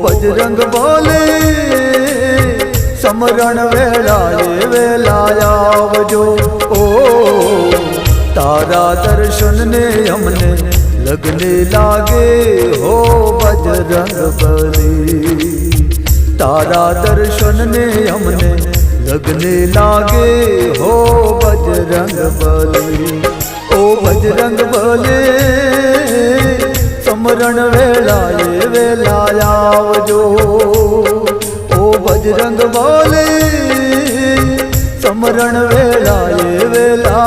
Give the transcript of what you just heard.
बजरंग बोले समरण वेलाए वेलाया आवजो। ओ तारा दर्शन ने हमने लगने लागे हो बजरंग बली। तारा दर्शन ने हमने लगने लागे हो बजरंग बली। ओ बजरंग बली समरण वेलाए वेलाया आवजो। ओ बजरंग बली समरण वेलाए वेला